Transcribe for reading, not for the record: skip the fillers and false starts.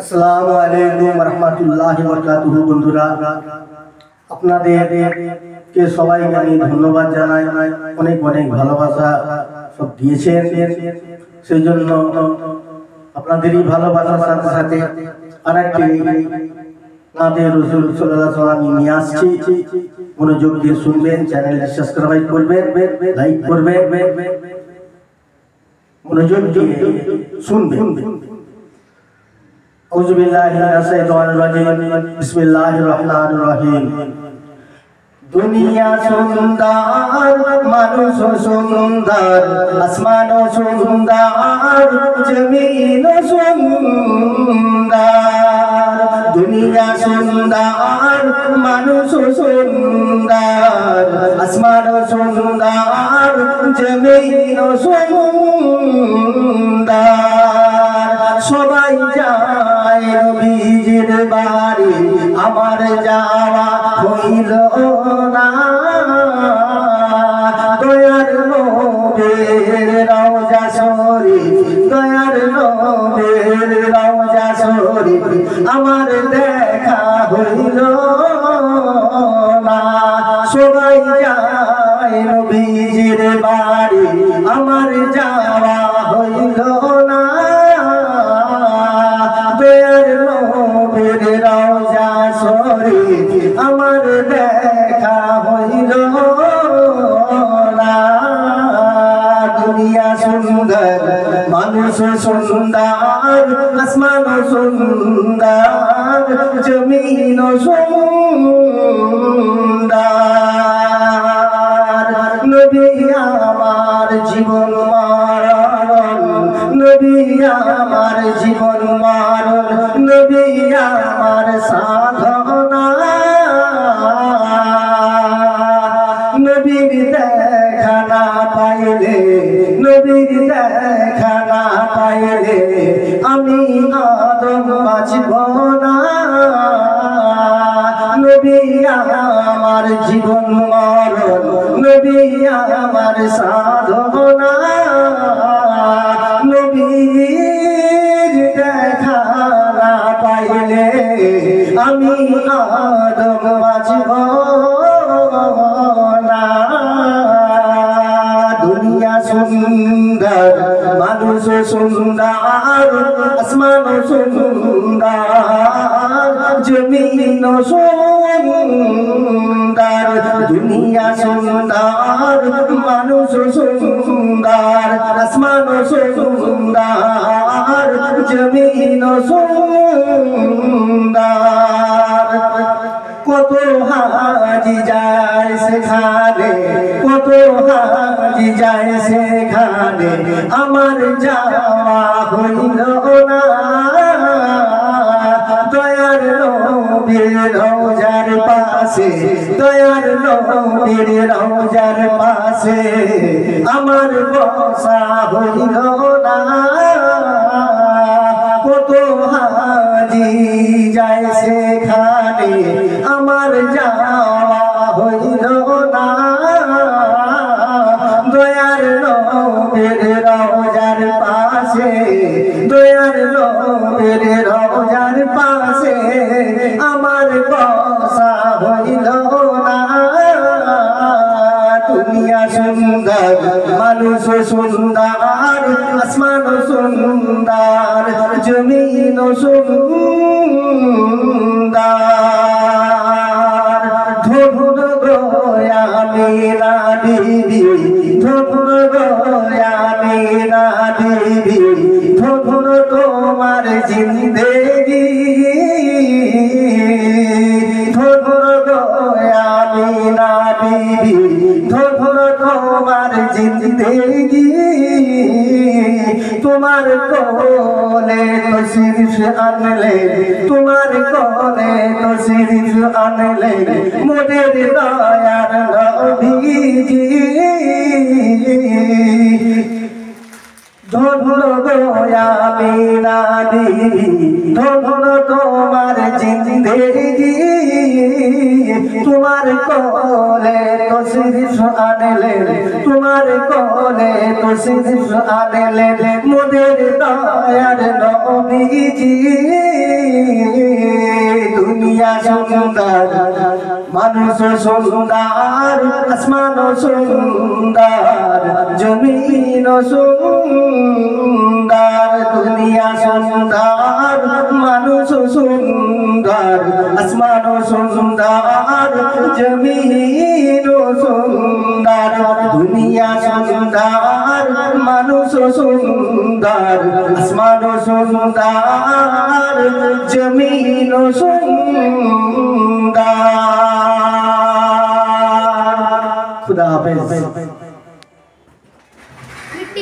আসসালামু আলাইকুম রহমতুল্লাহি ওয়া বারাকাতুহু। বন্ধুরা, আপনাদেরকে সবাইকে আমি ধন্যবাদ জানাই, অনেক অনেক ভালোবাসা সব দিয়েছেন। সেই জন্য আপনাদেরই ভালোবাসার সাথে সাথে আরেকটি নাতে রাসূল সাল্লাল্লাহু আলাইহি ওয়াসাল্লাম নিয়ে আসছি। মনোযোগ দিয়ে শুনবেন, চ্যানেলটি সাবস্ক্রাইব করবেন, লাইক করবেন, মনোযোগ দিয়ে শুনবেন। আউযু বিল্লাহি মিনাশ শাইতানির রাজিম। বিসমিল্লাহির রহমানির রহিম। দুনিয়া সুন্দর, মানুষ সুন্দর, আসমান সুন্দর, জমিন সুন্দর। দুনিয়া সুন্দর, মানুষ সুন্দর, আসমান সুন্দর, জমিন সুন্দর। সবাই যায় নবীজির বাড়ি, আমার যাওয়া হইল না। দয়ার নবীর রওজা শরীফ, দয়ার নবীর রওজা শরীফ আমার দেখা হইল না। সবাই যায় নবীজির বাড়ি, আমার যাওয়া হইল না। দয়ার নবীর রওজা শরীফ আমার দেখা হইল না। দুনিয়া সুন্দর, মানুষ সুন্দর, আসমান সুন্দর, জমিন সুন্দর। নবী আমার জীবন মারণ, নবী আমার জীবন মারণ, নবী আমার সাধনা। নবীর দেখা না পাইলে, নবীর দেখা না পাইলে আমি আদম বাঁচব না। নবী আমার জীবন মরণ, নবী আমার সাধনা। নবীর দেখা না পাইলে আমি আদম বাঁচব না। দুনিয়া সুন্দর, মানুষ সুন্দর, আসমান সুন্দর, জমিন সুন্দর। দুনিয়া সুন্দর, মানুষ সুন্দর, আসমান সুন্দর, জমিন সুন্দর। কত হাজি যায় সেখানে, কত হাজি যায় সেখানে আমার যাওয়া হইল না। দয়ার নবীর রওজার পাশে, দয়ার নবীর রওজার পাশে আমার বসা হইল না। কত হাজি যায় সেখানে আমার যাওয়া হইল না। দয়ার নবীর রওজার পাশে, দয়ার নবীর রওজার পাশে আমার বসা হইল না। দুনিয়া সুন্দর, মানুষ সুন্দর, আসমান সুন্দর, জমিন সুন্দর। ধুর গোয়া মেরা বিবি, ধুর গোয়া মেরা বিবি, ধুর তোমার জিন্দেগি। ধুর গোয়া মেরা বিবি, ধুর তোমার জিন্দেগি। তোমার কোলে তো সিরিফ আনলে, তোমার কোলে তো সিরিফ আনলে মোদের দয়ার নবীজি। ধুর গোয়া মেরা বিবি, ধুর তোমার জিন্দেগি। তোমার কোলে তো সিরিফ আনলে, তোমার কোলে তো সিরিফ আনলে মোদের দয়ার নবীজি। মানুষ সুন্দর আসমান সুন্দর জমিন সুন্দর দুনিয়া সুন্দর মানুষ সুন্দর আসমান সুন্দর জমিন সুন্দর দুনিয়া সুন্দর মানুষ সুন্দর আসমান সুন্দর জমিন সুন্দর